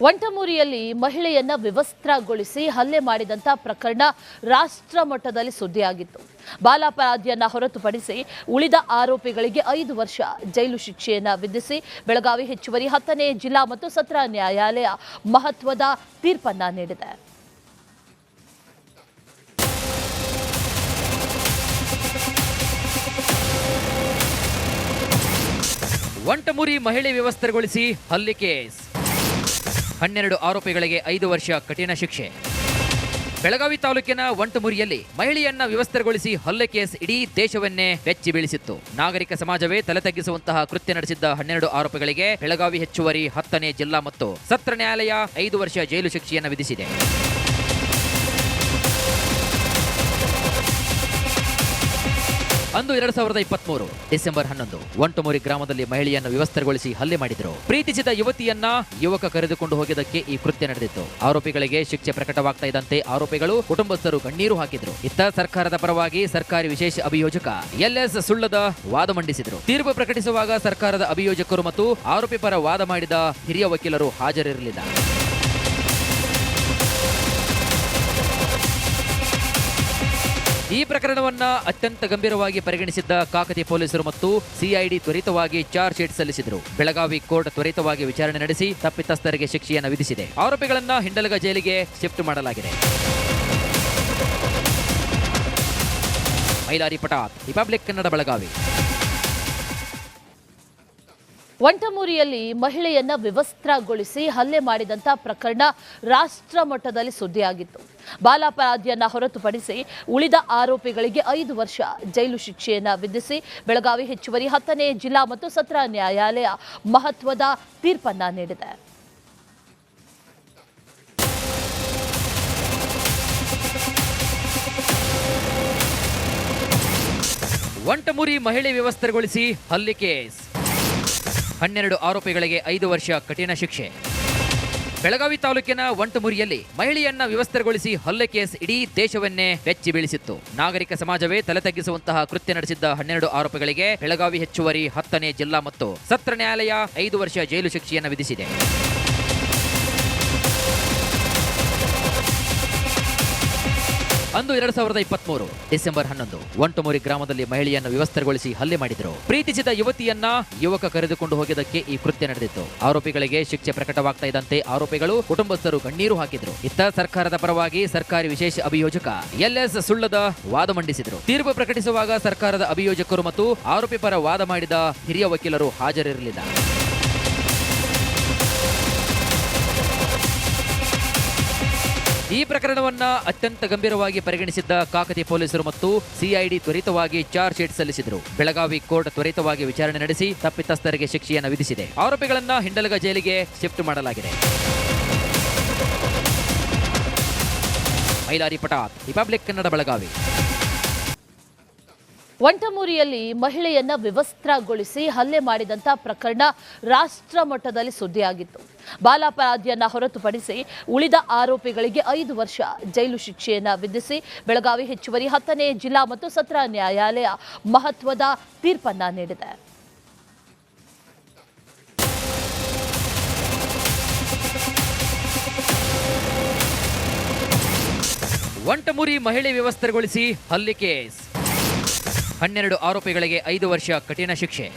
ವಂಟಮೂರಿಯಲ್ಲಿ ಮಹಿಳೆಯನ್ನ ವಿವಸ್ತ್ರಗೊಳಿಸಿ ಹಲ್ಲೆ ಮಾಡಿದಂತ ಪ್ರಕರಣ ರಾಷ್ಟ್ರ ಮಟ್ಟದಲ್ಲಿ ಸುದ್ದಿಯಾಗಿತ್ತು. ಬಾಲಾಪರಾಧಿಯನ್ನ ಹೊರತುಪಡಿಸಿ ಉಳಿದ ಆರೋಪಿಗಳಿಗೆ 5 ವರ್ಷ ಜೈಲು ಶಿಕ್ಷೆಯನ್ನ ವಿಧಿಸಿ ಬೆಳಗಾವಿ ಹೆಚ್ಚುವರಿ 10ನೇ ಜಿಲ್ಲಾ ಮತ್ತು ಸತ್ರ ನ್ಯಾಯಾಲಯ ಮಹತ್ವದ ತೀರ್ಪನ್ನ ನೀಡಿದೆ. ವಂಟಮೂರಿ ಮಹಿಳೆ ವಿವಸ್ತ್ರಗೊಳಿಸಿ ಹಲ್ಲೆ ಕೇಸ್ 12 ಆರೋಪಿಗಳಿಗೆ 5 ವರ್ಷ ಕಠಿಣ ಶಿಕ್ಷೆ. ಬೆಳಗಾವಿ ತಾಲೂಕಿನ ವಂಟಮೂರಿಯಲ್ಲಿ ಮಹಿಳೆಯನ್ನ ವಿವಸ್ತ್ರಗೊಳಿಸಿ ಹಲ್ಲೆ ಕೇಸ್ ಇಡೀ ದೇಶವನ್ನೇ ಬೆಚ್ಚಿ ಬೀಳಿಸಿತ್ತು. ನಾಗರಿಕ ಸಮಾಜವೇ ತಲೆ ತಗ್ಗಿಸುವಂತಹ ಕೃತ್ಯ ನಡೆಸಿದ್ದ 12 ಆರೋಪಿಗಳಿಗೆ ಬೆಳಗಾವಿ ಹೆಚ್ಚುವರಿ 10ನೇ ಜಿಲ್ಲಾ ಮತ್ತು ಸತ್ರ ನ್ಯಾಯಾಲಯ 5 ವರ್ಷ ಜೈಲು ಶಿಕ್ಷೆಯನ್ನು ವಿಧಿಸಿದೆ. ಅಂದು 2023 ಡಿಸೆಂಬರ್ 11 ವಂಟಮೂರಿ ಗ್ರಾಮದಲ್ಲಿ ಮಹಿಳೆಯನ್ನು ವಿವಸ್ತ್ರಗೊಳಿಸಿ ಹಲ್ಲೆ ಮಾಡಿದ್ರು. ಪ್ರೀತಿಸಿದ ಯುವತಿಯನ್ನ ಯುವಕ ಕರೆದುಕೊಂಡು ಹೋಗಿದ್ದಕ್ಕೆ ಈ ಕೃತ್ಯ ನಡೆದಿತ್ತು. ಆರೋಪಿಗಳಿಗೆ ಶಿಕ್ಷೆ ಪ್ರಕಟವಾಗ್ತಾ ಇದ್ದಂತೆ ಆರೋಪಿಗಳು ಕುಟುಂಬಸ್ಥರು ಕಣ್ಣೀರು ಹಾಕಿದ್ರು. ಇತ್ತ ಸರ್ಕಾರದ ಪರವಾಗಿ ಸರ್ಕಾರಿ ವಿಶೇಷ ಅಭಿಯೋಜಕ LS ಸುಳ್ಳದ ವಾದ ಮಂಡಿಸಿದ್ರು. ತೀರ್ಪು ಪ್ರಕಟಿಸುವಾಗ ಸರ್ಕಾರದ ಅಭಿಯೋಜಕರು ಮತ್ತು ಆರೋಪಿ ಪರ ವಾದ ಮಾಡಿದ ಹಿರಿಯ ವಕೀಲರು ಹಾಜರಿರಲಿಲ್ಲ. ಈ ಪ್ರಕರಣವನ್ನ ಅತ್ಯಂತ ಗಂಭೀರವಾಗಿ ಪರಿಗಣಿಸಿದ್ದ ಕಾಕತಿ ಪೊಲೀಸರು ಮತ್ತು CID ತ್ವರಿತವಾಗಿ ಚಾರ್ಜ್ ಶೀಟ್ ಸಲ್ಲಿಸಿದರು. ಬೆಳಗಾವಿ ಕೋರ್ಟ್ ತ್ವರಿತವಾಗಿ ವಿಚಾರಣೆ ನಡೆಸಿ ತಪ್ಪಿತಸ್ಥರಿಗೆ ಶಿಕ್ಷೆಯನ್ನು ವಿಧಿಸಿದೆ. ಆರೋಪಿಗಳನ್ನ ಹಿಂಡಲಗ ಜೈಲಿಗೆ ಶಿಫ್ಟ್ ಮಾಡಲಾಗಿದೆ. ಮೈಲಾರಿ ಪಟಾತ್, ರಿಪಬ್ಲಿಕ್ ಕನ್ನಡ, ಬೆಳಗಾವಿ. ವಂಟಮೂರಿಯಲ್ಲಿ ಮಹಿಳೆಯನ್ನ ವಿವಸ್ತ್ರಗೊಳಿಸಿ ಹಲ್ಲೆ ಮಾಡಿದಂತ ಪ್ರಕರಣ ರಾಷ್ಟ್ರ ಮಟ್ಟದಲ್ಲಿ ಸುದ್ದಿಯಾಗಿತ್ತು. ಬಾಲಾಪರಾಧಿಯನ್ನ ಹೊರತುಪಡಿಸಿ ಉಳಿದ ಆರೋಪಿಗಳಿಗೆ 5 ವರ್ಷ ಜೈಲು ಶಿಕ್ಷೆಯನ್ನ ವಿಧಿಸಿ ಬೆಳಗಾವಿ ಹೆಚ್ಚುವರಿ 10ನೇ ಜಿಲ್ಲಾ ಮತ್ತು ಸತ್ರ ನ್ಯಾಯಾಲಯ ಮಹತ್ವದ ತೀರ್ಪನ್ನ ನೀಡಿದೆ. ವಂಟಮೂರಿ ಮಹಿಳೆ ವಿವಸ್ತ್ರಗೊಳಿಸಿ ಹಲ್ಲೆ ಕೇಸ್ 12 ಆರೋಪಿಗಳಿಗೆ 5 ವರ್ಷ ಕಠಿಣ ಶಿಕ್ಷೆ. ಬೆಳಗಾವಿ ತಾಲೂಕಿನ ವಂಟಮೂರಿಯಲ್ಲಿ ಮಹಿಳೆಯನ್ನ ವಿವಸ್ತ್ರಗೊಳಿಸಿ ಹಲ್ಲೆ ಕೇಸ್ ಇಡೀ ದೇಶವನ್ನೇ ಬೆಚ್ಚಿ ಬೀಳಿಸಿತ್ತು. ನಾಗರಿಕ ಸಮಾಜವೇ ತಲೆ ತಗ್ಗಿಸುವಂತಹ ಕೃತ್ಯ ನಡೆಸಿದ್ದ 12 ಆರೋಪಿಗಳಿಗೆ ಬೆಳಗಾವಿ ಹೆಚ್ಚುವರಿ 10ನೇ ಜಿಲ್ಲಾ ಮತ್ತು ಸತ್ರ ನ್ಯಾಯಾಲಯ 5 ವರ್ಷ ಜೈಲು ಶಿಕ್ಷೆಯನ್ನು ವಿಧಿಸಿದೆ. ಅಂದು 2023 ಡಿಸೆಂಬರ್ 11 ವಂಟಮೂರಿ ಗ್ರಾಮದಲ್ಲಿ ಮಹಿಳೆಯನ್ನು ವಿವಸ್ತ್ರಗೊಳಿಸಿ ಹಲ್ಲೆ ಮಾಡಿದ್ರು. ಪ್ರೀತಿಸಿದ ಯುವತಿಯನ್ನ ಯುವಕ ಕರೆದುಕೊಂಡು ಹೋಗಿದ್ದಕ್ಕೆ ಈ ಕೃತ್ಯ ನಡೆದಿತ್ತು. ಆರೋಪಿಗಳಿಗೆ ಶಿಕ್ಷೆ ಪ್ರಕಟವಾಗ್ತಾ ಇದ್ದಂತೆ ಆರೋಪಿಗಳು ಕುಟುಂಬಸ್ಥರು ಕಣ್ಣೀರು ಹಾಕಿದ್ರು. ಇತ್ತ ಸರ್ಕಾರದ ಪರವಾಗಿ ಸರ್ಕಾರಿ ವಿಶೇಷ ಅಭಿಯೋಜಕ LS ಸುಳ್ಳದ ವಾದ ಮಂಡಿಸಿದ್ರು. ತೀರ್ಪು ಪ್ರಕಟಿಸುವಾಗ ಸರ್ಕಾರದ ಅಭಿಯೋಜಕರು ಮತ್ತು ಆರೋಪಿ ಪರ ವಾದ ಮಾಡಿದ ಹಿರಿಯ ವಕೀಲರು ಹಾಜರಿರಲಿಲ್ಲ. ಈ ಪ್ರಕರಣವನ್ನ ಅತ್ಯಂತ ಗಂಭೀರವಾಗಿ ಪರಿಗಣಿಸಿದ್ದ ಕಾಕತಿ ಪೊಲೀಸರು ಮತ್ತು CID ತ್ವರಿತವಾಗಿ ಚಾರ್ಜ್ ಶೀಟ್ ಸಲ್ಲಿಸಿದರು. ಬೆಳಗಾವಿ ಕೋರ್ಟ್ ತ್ವರಿತವಾಗಿ ವಿಚಾರಣೆ ನಡೆಸಿ ತಪ್ಪಿತಸ್ಥರಿಗೆ ಶಿಕ್ಷೆಯನ್ನು ವಿಧಿಸಿದೆ. ಆರೋಪಿಗಳನ್ನ ಹಿಂಡಲಗ ಜೈಲಿಗೆ ಶಿಫ್ಟ್ ಮಾಡಲಾಗಿದೆ. ಮೈಲಾರಿ ಪಟಾತ್, ರಿಪಬ್ಲಿಕ್ ಕನ್ನಡ, ಬೆಳಗಾವಿ. ವಂಟಮೂರಿಯಲ್ಲಿ ಮಹಿಳೆಯನ್ನ ವಿವಸ್ತ್ರಗೊಳಿಸಿ ಹಲ್ಲೆ ಮಾಡಿದಂತ ಪ್ರಕರಣ ರಾಷ್ಟ್ರ ಮಟ್ಟದಲ್ಲಿ ಸುದ್ದಿಯಾಗಿತ್ತು. ಬಾಲಾಪರಾಧಿಯನ್ನ ಹೊರತುಪಡಿಸಿ ಉಳಿದ ಆರೋಪಿಗಳಿಗೆ 5 ವರ್ಷ ಜೈಲು ಶಿಕ್ಷೆಯನ್ನ ವಿಧಿಸಿ ಬೆಳಗಾವಿ ಹೆಚ್ಚುವರಿ 10ನೇ ಜಿಲ್ಲಾ ಮತ್ತು ಸತ್ರ ನ್ಯಾಯಾಲಯ ಮಹತ್ವದ ತೀರ್ಪನ್ನ ನೀಡಿದೆ. ವಂಟಮೂರಿ ಮಹಿಳೆ ವಿವಸ್ತ್ರಗೊಳಿಸಿ ಹಲ್ಲೆ ಕೇಸ್ 12 ಆರೋಪಿಗಳಿಗೆ 5 ವರ್ಷ ಕಠಿಣ ಶಿಕ್ಷೆ.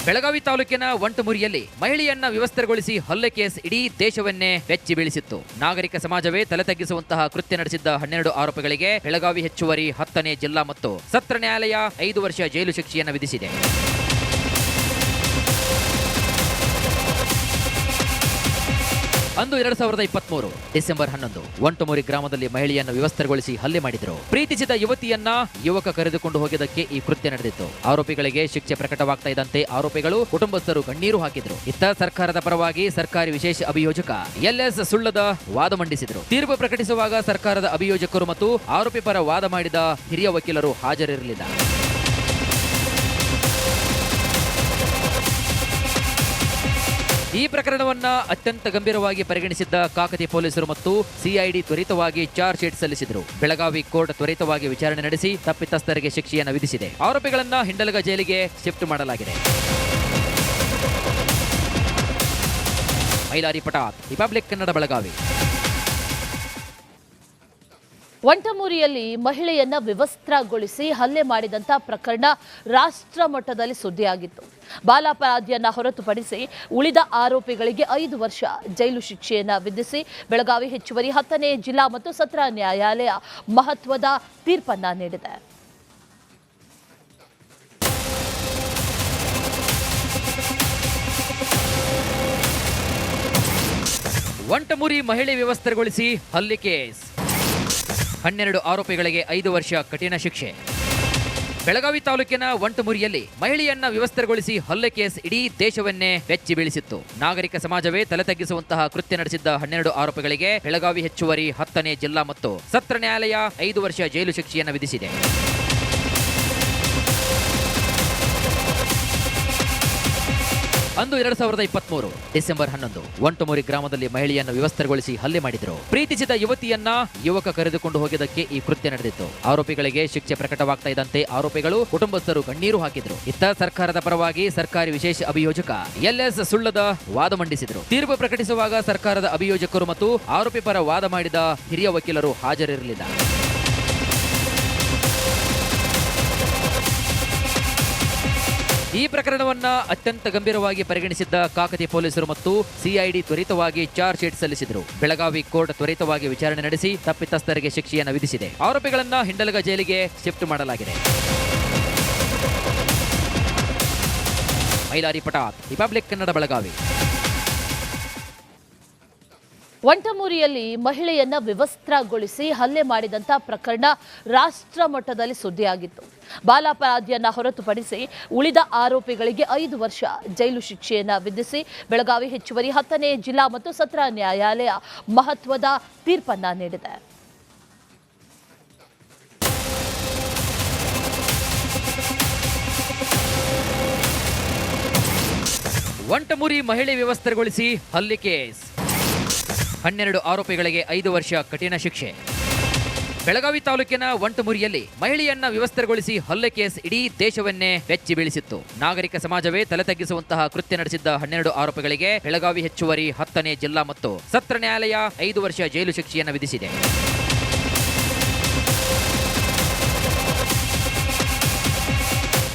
ಬೆಳಗಾವಿ ತಾಲೂಕಿನ ವಂಟಮೂರಿಯಲ್ಲಿ ಮಹಿಳೆಯನ್ನ ವಿವಸ್ತ್ರಗೊಳಿಸಿ ಹಲ್ಲೆ ಕೇಸ್ ಇಡೀ ದೇಶವನ್ನೇ ಬೆಚ್ಚಿ ಬೀಳಿಸಿತ್ತು. ನಾಗರಿಕ ಸಮಾಜವೇ ತಲೆ ತಗ್ಗಿಸುವಂತಹ ಕೃತ್ಯ ನಡೆಸಿದ್ದ 12 ಆರೋಪಿಗಳಿಗೆ ಬೆಳಗಾವಿ ಹೆಚ್ಚುವರಿ 10ನೇ ಜಿಲ್ಲಾ ಮತ್ತು ಸತ್ರ ನ್ಯಾಯಾಲಯ 5 ವರ್ಷ ಜೈಲು ಶಿಕ್ಷೆಯನ್ನು ವಿಧಿಸಿದೆ. ಅಂದು 2023 ಡಿಸೆಂಬರ್ 11 ವಂಟಮೂರಿ ಗ್ರಾಮದಲ್ಲಿ ಮಹಿಳೆಯನ್ನು ವಿವಸ್ತ್ರಗೊಳಿಸಿ ಹಲ್ಲೆ ಮಾಡಿದ್ರು. ಪ್ರೀತಿಸಿದ ಯುವತಿಯನ್ನ ಯುವಕ ಕರೆದುಕೊಂಡು ಹೋಗಿದ್ದಕ್ಕೆ ಈ ಕೃತ್ಯ ನಡೆದಿತ್ತು. ಆರೋಪಿಗಳಿಗೆ ಶಿಕ್ಷೆ ಪ್ರಕಟವಾಗ್ತಾ ಇದ್ದಂತೆ ಆರೋಪಿಗಳು ಕುಟುಂಬಸ್ಥರು ಕಣ್ಣೀರು ಹಾಕಿದ್ರು. ಇತ್ತ ಸರ್ಕಾರದ ಪರವಾಗಿ ಸರ್ಕಾರಿ ವಿಶೇಷ ಅಭಿಯೋಜಕ LS ಸುಳ್ಳದ ವಾದ ಮಂಡಿಸಿದ್ರು. ತೀರ್ಪು ಪ್ರಕಟಿಸುವಾಗ ಸರ್ಕಾರದ ಅಭಿಯೋಜಕರು ಮತ್ತು ಆರೋಪಿ ಪರ ವಾದ ಮಾಡಿದ ಹಿರಿಯ ವಕೀಲರು ಹಾಜರಿರಲಿಲ್ಲ. ಈ ಪ್ರಕರಣವನ್ನ ಅತ್ಯಂತ ಗಂಭೀರವಾಗಿ ಪರಿಗಣಿಸಿದ್ದ ಕಾಕತಿ ಪೊಲೀಸರು ಮತ್ತು CID ತ್ವರಿತವಾಗಿ ಚಾರ್ಜ್ ಶೀಟ್ ಸಲ್ಲಿಸಿದರು. ಬೆಳಗಾವಿ ಕೋರ್ಟ್ ತ್ವರಿತವಾಗಿ ವಿಚಾರಣೆ ನಡೆಸಿ ತಪ್ಪಿತಸ್ಥರಿಗೆ ಶಿಕ್ಷೆಯನ್ನು ವಿಧಿಸಿದೆ. ಆರೋಪಿಗಳನ್ನ ಹಿಂಡಲಗ ಜೈಲಿಗೆ ಶಿಫ್ಟ್ ಮಾಡಲಾಗಿದೆ. ಮೈಲಾರಿ ಪಟಾತ್, ರಿಪಬ್ಲಿಕ್ ಕನ್ನಡ, ಬೆಳಗಾವಿ. ವಂಟಮೂರಿಯಲ್ಲಿ ಮಹಿಳೆಯನ್ನ ವಿವಸ್ತ್ರಗೊಳಿಸಿ ಹಲ್ಲೆ ಮಾಡಿದಂತ ಪ್ರಕರಣ ರಾಷ್ಟ್ರ ಮಟ್ಟದಲ್ಲಿ ಸುದ್ದಿಯಾಗಿತ್ತು. ಬಾಲಾಪರಾಧಿಯನ್ನ ಹೊರತುಪಡಿಸಿ ಉಳಿದ ಆರೋಪಿಗಳಿಗೆ 5 ವರ್ಷ ಜೈಲು ಶಿಕ್ಷೆಯನ್ನ ವಿಧಿಸಿ ಬೆಳಗಾವಿ ಹೆಚ್ಚುವರಿ 10ನೇ ಜಿಲ್ಲಾ ಮತ್ತು ಸತ್ರ ನ್ಯಾಯಾಲಯ ಮಹತ್ವದ ತೀರ್ಪನ್ನ ನೀಡಿದೆ. ವಂಟಮೂರಿ ಮಹಿಳೆ ವಿವಸ್ತ್ರಗೊಳಿಸಿ ಹಲ್ಲೆ ಕೇಸ್, 12 ಆರೋಪಿಗಳಿಗೆ 5 ವರ್ಷ ಕಠಿಣ ಶಿಕ್ಷೆ. ಬೆಳಗಾವಿ ತಾಲೂಕಿನ ವಂಟಮೂರಿಯಲ್ಲಿ ಮಹಿಳೆಯನ್ನ ವಿವಸ್ತ್ರಗೊಳಿಸಿ ಹಲ್ಲೆ ಕೇಸ್ ಇಡೀ ದೇಶವನ್ನೇ ಬೆಚ್ಚಿ ಬೀಳಿಸಿತ್ತು. ನಾಗರಿಕ ಸಮಾಜವೇ ತಲೆ ತಗ್ಗಿಸುವಂತಹ ಕೃತ್ಯ ನಡೆಸಿದ್ದ 12 ಆರೋಪಿಗಳಿಗೆ ಬೆಳಗಾವಿ ಹೆಚ್ಚುವರಿ 10ನೇ ಜಿಲ್ಲಾ ಮತ್ತು ಸತ್ರ ನ್ಯಾಯಾಲಯ 5 ವರ್ಷ ಜೈಲು ಶಿಕ್ಷೆಯನ್ನು ವಿಧಿಸಿದೆ. ಅಂದು 2023 ಡಿಸೆಂಬರ್ 11 ವಂಟಮೂರಿ ಗ್ರಾಮದಲ್ಲಿ ಮಹಿಳೆಯನ್ನು ವಿವಸ್ತ್ರಗೊಳಿಸಿ ಹಲ್ಲೆ ಮಾಡಿದ್ರು. ಪ್ರೀತಿಸಿದ ಯುವತಿಯನ್ನ ಯುವಕ ಕರೆದುಕೊಂಡು ಹೋಗಿದ್ದಕ್ಕೆ ಈ ಕೃತ್ಯ ನಡೆದಿತ್ತು. ಆರೋಪಿಗಳಿಗೆ ಶಿಕ್ಷೆ ಪ್ರಕಟವಾಗ್ತಾ ಇದ್ದಂತೆ ಆರೋಪಿಗಳು ಕುಟುಂಬಸ್ಥರು ಕಣ್ಣೀರು ಹಾಕಿದ್ರು. ಇತ್ತ ಸರ್ಕಾರದ ಪರವಾಗಿ ಸರ್ಕಾರಿ ವಿಶೇಷ ಅಭಿಯೋಜಕ LS ಸುಳ್ಳದ ವಾದ ಮಂಡಿಸಿದ್ರು. ತೀರ್ಪು ಪ್ರಕಟಿಸುವಾಗ ಸರ್ಕಾರದ ಅಭಿಯೋಜಕರು ಮತ್ತು ಆರೋಪಿ ಪರ ವಾದ ಮಾಡಿದ ಹಿರಿಯ ವಕೀಲರು ಹಾಜರಿರಲಿಲ್ಲ. ಈ ಪ್ರಕರಣವನ್ನ ಅತ್ಯಂತ ಗಂಭೀರವಾಗಿ ಪರಿಗಣಿಸಿದ್ದ ಕಾಕತಿ ಪೊಲೀಸರು ಮತ್ತು CID ತ್ವರಿತವಾಗಿ ಚಾರ್ಜ್ ಶೀಟ್ ಸಲ್ಲಿಸಿದರು. ಬೆಳಗಾವಿ ಕೋರ್ಟ್ ತ್ವರಿತವಾಗಿ ವಿಚಾರಣೆ ನಡೆಸಿ ತಪ್ಪಿತಸ್ಥರಿಗೆ ಶಿಕ್ಷೆಯನ್ನು ವಿಧಿಸಿದೆ. ಆರೋಪಿಗಳನ್ನ ಹಿಂಡಲಗ ಜೈಲಿಗೆ ಶಿಫ್ಟ್ ಮಾಡಲಾಗಿದೆ. ಮೈಲಾರಿ ಪಟಾತ್, ರಿಪಬ್ಲಿಕ್ ಕನ್ನಡ, ಬೆಳಗಾವಿ. ವಂಟಮೂರಿಯಲ್ಲಿ ಮಹಿಳೆಯನ್ನ ವಿವಸ್ತ್ರಗೊಳಿಸಿ ಹಲ್ಲೆ ಮಾಡಿದಂತ ಪ್ರಕರಣ ರಾಷ್ಟ್ರ ಮಟ್ಟದಲ್ಲಿ ಸುದ್ದಿಯಾಗಿತ್ತು. ಬಾಲಾಪರಾಧಿಯನ್ನ ಹೊರತುಪಡಿಸಿ ಉಳಿದ ಆರೋಪಿಗಳಿಗೆ 5 ವರ್ಷ ಜೈಲು ಶಿಕ್ಷೆಯನ್ನ ವಿಧಿಸಿ ಬೆಳಗಾವಿ ಹೆಚ್ಚುವರಿ 10ನೇ ಜಿಲ್ಲಾ ಮತ್ತು ಸತ್ರ ನ್ಯಾಯಾಲಯ ಮಹತ್ವದ ತೀರ್ಪನ್ನ ನೀಡಿದೆ. ವಂಟಮೂರಿ ಮಹಿಳೆ ವಿವಸ್ತ್ರಗೊಳಿಸಿ ಹಲ್ಲೆ ಕೇಸ್, 12 ಆರೋಪಿಗಳಿಗೆ 5 ವರ್ಷ ಕಠಿಣ ಶಿಕ್ಷೆ. ಬೆಳಗಾವಿ ತಾಲೂಕಿನ ವಂಟಮೂರಿಯಲ್ಲಿ ಮಹಿಳೆಯನ್ನ ವಿವಸ್ತ್ರಗೊಳಿಸಿ ಹಲ್ಲೆ ಕೇಸ್ ಇಡೀ ದೇಶವನ್ನೇ ಬೆಚ್ಚಿ ಬೀಳಿಸಿತ್ತು. ನಾಗರಿಕ ಸಮಾಜವೇ ತಲೆ ತಗ್ಗಿಸುವಂತಹ ಕೃತ್ಯ ನಡೆಸಿದ್ದ 12 ಆರೋಪಿಗಳಿಗೆ ಬೆಳಗಾವಿ ಹೆಚ್ಚುವರಿ 10ನೇ ಜಿಲ್ಲಾ ಮತ್ತು ಸತ್ರ ನ್ಯಾಯಾಲಯ 5 ವರ್ಷ ಜೈಲು ಶಿಕ್ಷೆಯನ್ನು ವಿಧಿಸಿದೆ.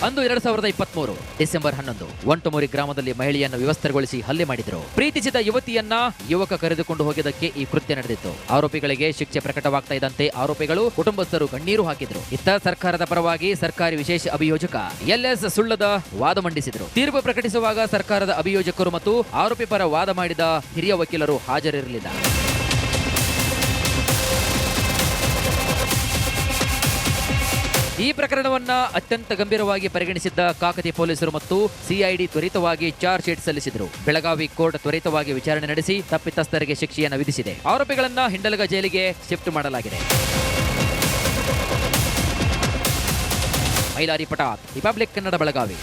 ಅಂದು 2023 ಡಿಸೆಂಬರ್ 11 ವಂಟಮೂರಿ ಗ್ರಾಮದಲ್ಲಿ ಮಹಿಳೆಯನ್ನು ವಿವಸ್ತ್ರಗೊಳಿಸಿ ಹಲ್ಲೆ ಮಾಡಿದ್ರು. ಪ್ರೀತಿಸಿದ ಯುವತಿಯನ್ನ ಯುವಕ ಕರೆದುಕೊಂಡು ಹೋಗಿದ್ದಕ್ಕೆ ಈ ಕೃತ್ಯ ನಡೆದಿತ್ತು. ಆರೋಪಿಗಳಿಗೆ ಶಿಕ್ಷೆ ಪ್ರಕಟವಾಗ್ತಾ ಇದ್ದಂತೆ ಆರೋಪಿಗಳು ಕುಟುಂಬಸ್ಥರು ಕಣ್ಣೀರು ಹಾಕಿದ್ರು. ಇತ್ತ ಸರ್ಕಾರದ ಪರವಾಗಿ ಸರ್ಕಾರಿ ವಿಶೇಷ ಅಭಿಯೋಜಕ LS ಸುಳ್ಳದ ವಾದ ಮಂಡಿಸಿದ್ರು. ತೀರ್ಪು ಪ್ರಕಟಿಸುವಾಗ ಸರ್ಕಾರದ ಅಭಿಯೋಜಕರು ಮತ್ತು ಆರೋಪಿ ಪರ ವಾದ ಮಾಡಿದ ಹಿರಿಯ ವಕೀಲರು ಹಾಜರಿರಲಿಲ್ಲ. ಈ ಪ್ರಕರಣವನ್ನ ಅತ್ಯಂತ ಗಂಭೀರವಾಗಿ ಪರಿಗಣಿಸಿದ್ದ ಕಾಕತಿ ಪೊಲೀಸರು ಮತ್ತು CID ತ್ವರಿತವಾಗಿ ಚಾರ್ಜ್ ಶೀಟ್ ಸಲ್ಲಿಸಿದರು. ಬೆಳಗಾವಿ ಕೋರ್ಟ್ ತ್ವರಿತವಾಗಿ ವಿಚಾರಣೆ ನಡೆಸಿ ತಪ್ಪಿತಸ್ಥರಿಗೆ ಶಿಕ್ಷೆಯನ್ನು ವಿಧಿಸಿದೆ. ಆರೋಪಿಗಳನ್ನ ಹಿಂಡಲಗ ಜೈಲಿಗೆ ಶಿಫ್ಟ್ ಮಾಡಲಾಗಿದೆ. ಮೈಲಾರಿ ಪಟಾತ್, ರಿಪಬ್ಲಿಕ್ ಕನ್ನಡ, ಬೆಳಗಾವಿ.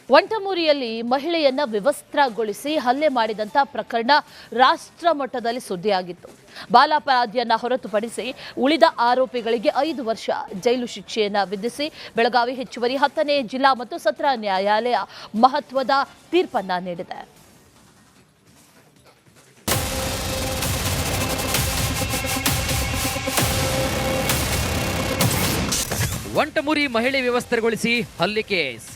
ವಂಟಮೂರಿಯಲ್ಲಿ ಮಹಿಳೆಯನ್ನ ವಿವಸ್ತ್ರಗೊಳಿಸಿ ಹಲ್ಲೆ ಮಾಡಿದಂತ ಪ್ರಕರಣ ರಾಷ್ಟ್ರ ಮಟ್ಟದಲ್ಲಿ ಸುದ್ದಿಯಾಗಿತ್ತು. ಬಾಲಾಪರಾಧಿಯನ್ನ ಹೊರತುಪಡಿಸಿ ಉಳಿದ ಆರೋಪಿಗಳಿಗೆ 5 ವರ್ಷ ಜೈಲು ಶಿಕ್ಷೆಯನ್ನ ವಿಧಿಸಿ ಬೆಳಗಾವಿ ಹೆಚ್ಚುವರಿ 10ನೇ ಜಿಲ್ಲಾ ಮತ್ತು ಸತ್ರ ನ್ಯಾಯಾಲಯ ಮಹತ್ವದ ತೀರ್ಪನ್ನ ನೀಡಿದೆ. ವಂಟಮೂರಿ ಮಹಿಳೆ ವಿವಸ್ತ್ರಗೊಳಿಸಿ ಹಲ್ಲೆ ಕೇಸ್,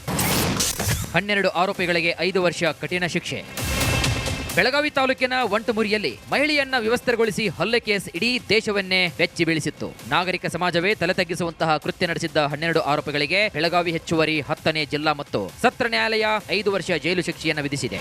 12 ಆರೋಪಿಗಳಿಗೆ 5 ವರ್ಷ ಕಠಿಣ ಶಿಕ್ಷೆ. ಬೆಳಗಾವಿ ತಾಲೂಕಿನ ವಂಟಮೂರಿಯಲ್ಲಿ ಮಹಿಳೆಯನ್ನ ವಿವಸ್ತ್ರಗೊಳಿಸಿ ಹಲ್ಲೆ ಕೇಸ್ ಇಡೀ ದೇಶವನ್ನೇ ಬೆಚ್ಚಿ ಬೀಳಿಸಿತ್ತು. ನಾಗರಿಕ ಸಮಾಜವೇ ತಲೆ ತಗ್ಗಿಸುವಂತಹ ಕೃತ್ಯ ನಡೆಸಿದ್ದ 12 ಆರೋಪಿಗಳಿಗೆ ಬೆಳಗಾವಿ ಹೆಚ್ಚುವರಿ 10ನೇ ಜಿಲ್ಲಾ ಮತ್ತು ಸತ್ರ ನ್ಯಾಯಾಲಯ 5 ವರ್ಷ ಜೈಲು ಶಿಕ್ಷೆಯನ್ನು ವಿಧಿಸಿದೆ.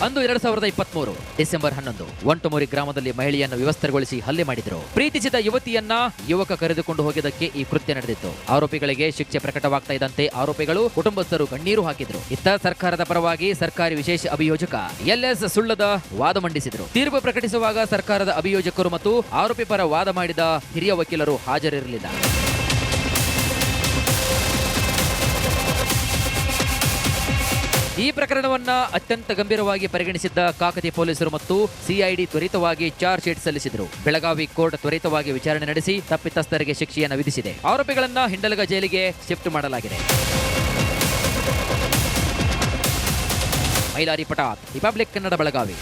ಅಂದು 2023 ಡಿಸೆಂಬರ್ 11 ವಂಟಮೂರಿ ಗ್ರಾಮದಲ್ಲಿ ಮಹಿಳೆಯನ್ನು ವಿವಸ್ತ್ರಗೊಳಿಸಿ ಹಲ್ಲೆ ಮಾಡಿದ್ರು. ಪ್ರೀತಿಸಿದ ಯುವತಿಯನ್ನ ಯುವಕ ಕರೆದುಕೊಂಡು ಹೋಗಿದ್ದಕ್ಕೆ ಈ ಕೃತ್ಯ ನಡೆದಿತ್ತು. ಆರೋಪಿಗಳಿಗೆ ಶಿಕ್ಷೆ ಪ್ರಕಟವಾಗ್ತಾ ಇದ್ದಂತೆ ಆರೋಪಿಗಳು ಕುಟುಂಬಸ್ಥರು ಕಣ್ಣೀರು ಹಾಕಿದ್ರು. ಇತ್ತ ಸರ್ಕಾರದ ಪರವಾಗಿ ಸರ್ಕಾರಿ ವಿಶೇಷ ಅಭಿಯೋಜಕ LS ಸುಳ್ಳದ ವಾದ ಮಂಡಿಸಿದ್ರು. ತೀರ್ಪು ಪ್ರಕಟಿಸುವಾಗ ಸರ್ಕಾರದ ಅಭಿಯೋಜಕರು ಮತ್ತು ಆರೋಪಿ ಪರ ವಾದ ಮಾಡಿದ ಹಿರಿಯ ವಕೀಲರು ಹಾಜರಿರಲಿಲ್ಲ. ಈ ಈ ಪ್ರಕರಣವನ್ನ ಅತ್ಯಂತ ಗಂಭೀರವಾಗಿ ಪರಿಗಣಿಸಿದ್ದ ಕಾಕತಿ ಪೊಲೀಸರು ಮತ್ತು ಸಿಐಡಿ ತ್ವರಿತವಾಗಿ ಚಾರ್ಜ್ ಶೀಟ್ ಸಲ್ಲಿಸಿದರು. ಬೆಳಗಾವಿ ಕೋರ್ಟ್ ತ್ವರಿತವಾಗಿ ವಿಚಾರಣೆ ನಡೆಸಿ ತಪ್ಪಿತಸ್ಥರಿಗೆ ಶಿಕ್ಷೆಯನ್ನು ವಿಧಿಸಿದೆ. ಆರೋಪಿಗಳನ್ನ ಹಿಂಡಲಗ ಜೈಲಿಗೆ ಶಿಫ್ಟ್ ಮಾಡಲಾಗಿದೆ. ಮೈಲಾರಿ ಪಟಾತ್, ರಿಪಬ್ಲಿಕ್ ಕನ್ನಡ, ಬೆಳಗಾವಿ.